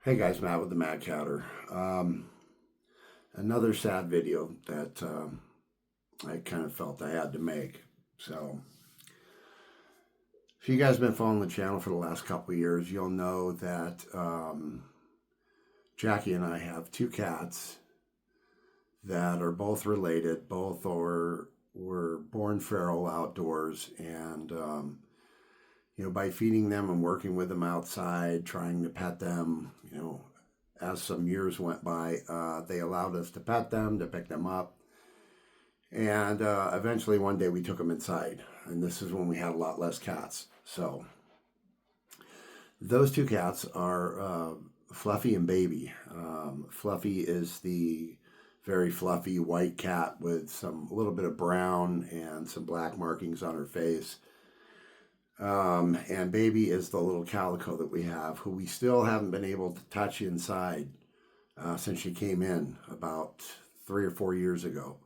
Hey guys, Matt with the Mad Catter. Another sad video that I kind of felt I had to make. So, if you guys have been following the channel for the last couple of years, you'll know that Jackie and I have two cats that are both related. Both were born feral outdoors, and by feeding them and working with them outside, trying to pet them, as some years went by, they allowed us to pet them, to pick them up. And eventually one day we took them inside. And this is when we had a lot less cats. So those two cats are Fluffy and Baby. Fluffy is the very fluffy white cat with a little bit of brown and some black markings on her face. And Baby is the little calico that we have, who we still haven't been able to touch inside since she came in about 3 or 4 years ago.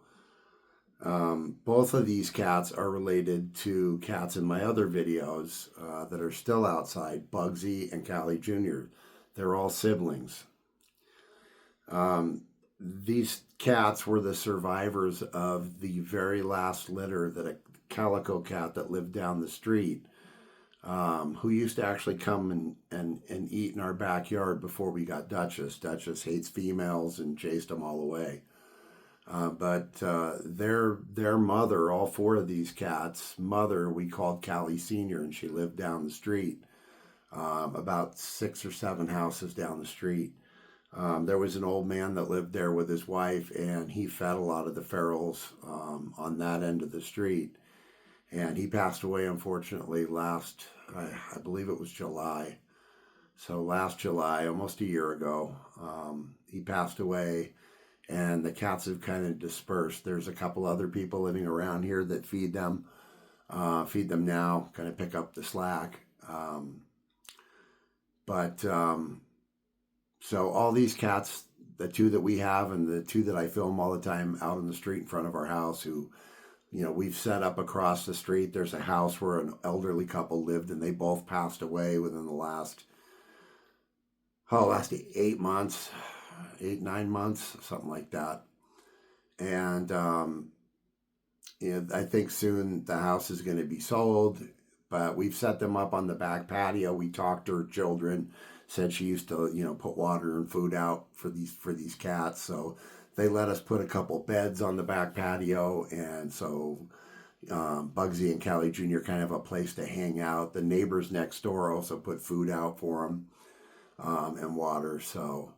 Both of these cats are related to cats in my other videos that are still outside, Bugsy and Cali Jr. They're all siblings. These cats were the survivors of the very last litter that a calico cat that lived down the street, who used to actually come and eat in our backyard before we got Duchess. Duchess hates females and chased them all away. But their mother, all four of these cats' mother, we called Cali Sr., and she lived down the street, about 6 or 7 houses down the street. There was an old man that lived there with his wife, and he fed a lot of the ferals on that end of the street. And he passed away, unfortunately, I believe it was July. So last July, almost a year ago, he passed away, and the cats have kind of dispersed. There's a couple other people living around here that feed them now, kind of pick up the slack. So all these cats, the two that we have and the two that I film all the time out in the street in front of our house, who we've set up across the street. There's a house where an elderly couple lived, and they both passed away within the last 8 months, 8, 9 months, something like that. And, I think soon the house is going to be sold, but we've set them up on the back patio. We talked to her children, said she used to, put water and food out for these cats. So they let us put a couple beds on the back patio, and so Bugsy and Cali Jr. kind of a place to hang out. The neighbors next door also put food out for them and water. So,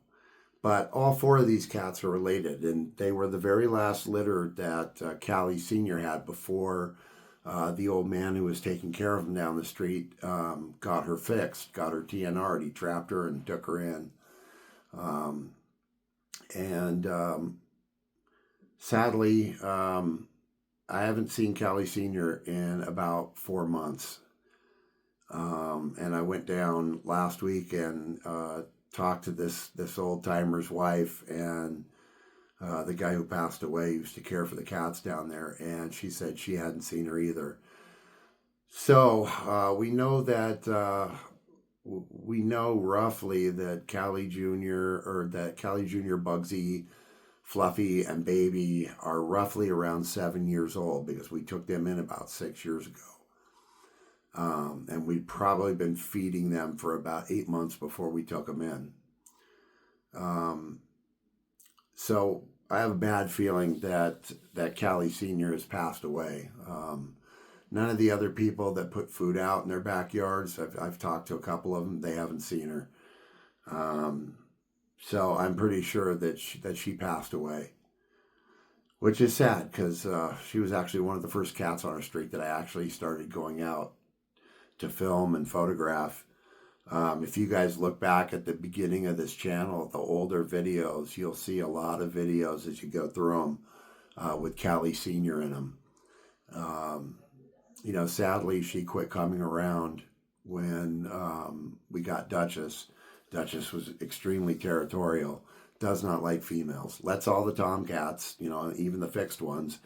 but all four of these cats are related, and they were the very last litter that Cali Sr. had before the old man who was taking care of him down the street got her fixed, got her TNR'd. He trapped her and took her in. Sadly, I haven't seen Cali Sr. in about 4 months. And I went down last week and talked to this old timer's wife, and the guy who passed away used to care for the cats down there, and she said she hadn't seen her either. So we know roughly that Cali Jr., Bugsy, Fluffy, and Baby are roughly around 7 years old, because we took them in about 6 years ago. And we'd probably been feeding them for about 8 months before we took them in. So I have a bad feeling that Cali Sr. has passed away. None of the other people that put food out in their backyards, I've talked to a couple of them, they haven't seen her. So I'm pretty sure that she passed away, which is sad, because she was actually one of the first cats on our street that I actually started going out to film and photograph. If you guys look back at the beginning of this channel, the older videos, you'll see a lot of videos as you go through them with Cali Sr. in them. Sadly, she quit coming around when we got Duchess. Duchess was extremely territorial, does not like females, lets all the tomcats, even the fixed ones,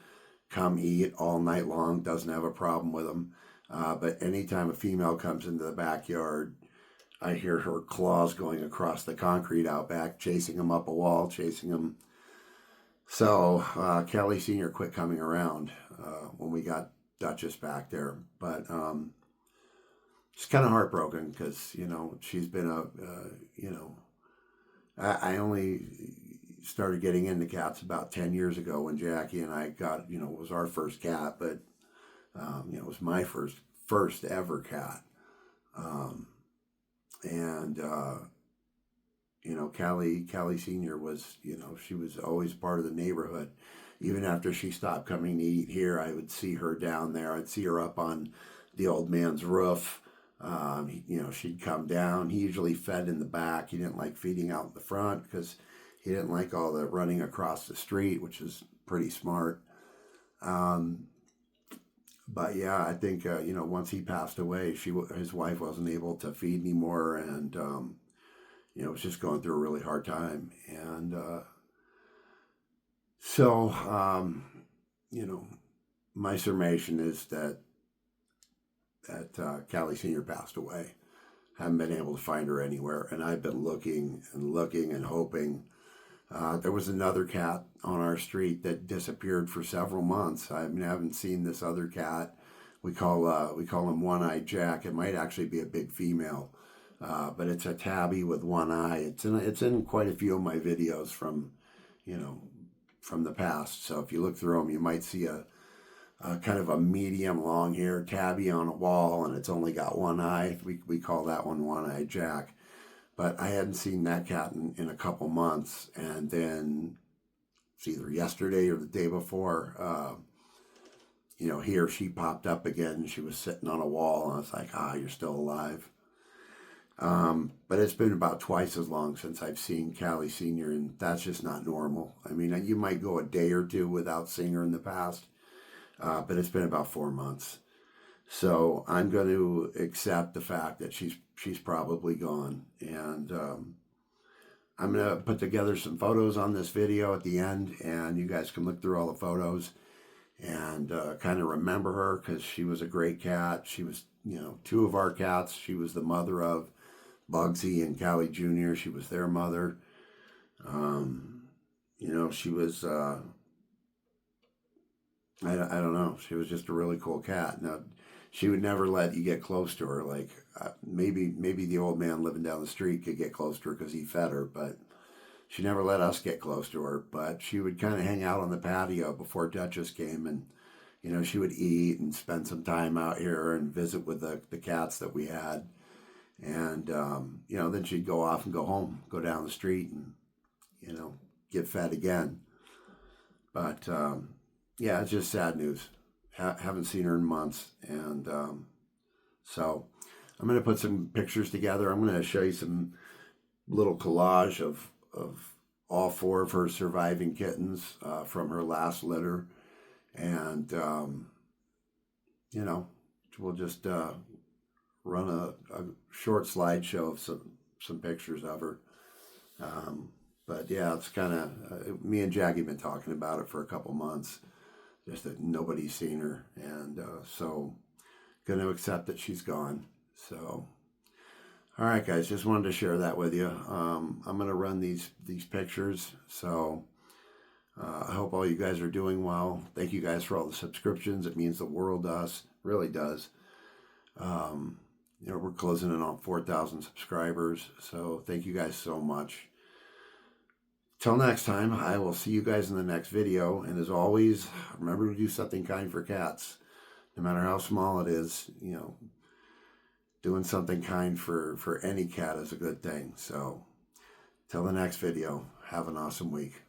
come eat all night long, doesn't have a problem with them. But anytime a female comes into the backyard, I hear her claws going across the concrete out back, chasing him up a wall, chasing him. So Cali Sr. quit coming around when we got Duchess back there. But she's kind of heartbroken because, she's been I only started getting into cats about 10 years ago when Jackie and I got, it was our first cat, but, it was my first ever cat. And Callie Senior was, she was always part of the neighborhood. Even after she stopped coming to eat here, I would see her down there. I'd see her up on the old man's roof. She'd come down. He usually fed in the back. He didn't like feeding out in the front because he didn't like all the running across the street, which is pretty smart. But yeah, I think once he passed away, his wife wasn't able to feed anymore, and was just going through a really hard time. And so, my summation is that Callie Senior passed away. Haven't been able to find her anywhere, and I've been looking and looking and hoping. There was another cat on our street that disappeared for several months. I haven't seen this other cat. We call him One-Eyed Jack. It might actually be a big female, but it's a tabby with one eye. It's in quite a few of my videos from the past. So if you look through them, you might see a kind of a medium long hair tabby on a wall, and it's only got one eye. We call that one One-Eyed Jack. But I hadn't seen that cat in a couple months, and then it's either yesterday or the day before, he or she popped up again. She was sitting on a wall, and I was like, you're still alive. But it's been about twice as long since I've seen Callie Sr., and that's just not normal. I mean, you might go a day or two without seeing her in the past, but it's been about 4 months. So I'm going to accept the fact that she's probably gone, and I'm going to put together some photos on this video at the end, and you guys can look through all the photos and kind of remember her, because she was a great cat. She was, two of our cats. She was the mother of Bugsy and Callie Jr. She was their mother. She was, I don't know. She was just a really cool cat. Now, she would never let you get close to her. Like maybe the old man living down the street could get close to her because he fed her, but she never let us get close to her. But she would kind of hang out on the patio before Duchess came, and she would eat and spend some time out here and visit with the cats that we had. And then she'd go off and go home, go down the street, and get fed again. But yeah, it's just sad news. Haven't seen her in months, and so I'm going to put some pictures together. I'm going to show you some little collage of all 4 of her surviving kittens from her last litter, and we'll just run a short slideshow of some pictures of her. But yeah, it's kind of me and Jackie have been talking about it for a couple months. Just that nobody's seen her, and so going to accept that she's gone. So, all right, guys, just wanted to share that with you. I'm going to run these pictures, so I hope all you guys are doing well. Thank you guys for all the subscriptions. It means the world to us, really does. We're closing in on 4,000 subscribers, so thank you guys so much. Till next time, I will see you guys in the next video. And as always, remember to do something kind for cats. No matter how small it is, doing something kind for any cat is a good thing. So, till the next video, have an awesome week.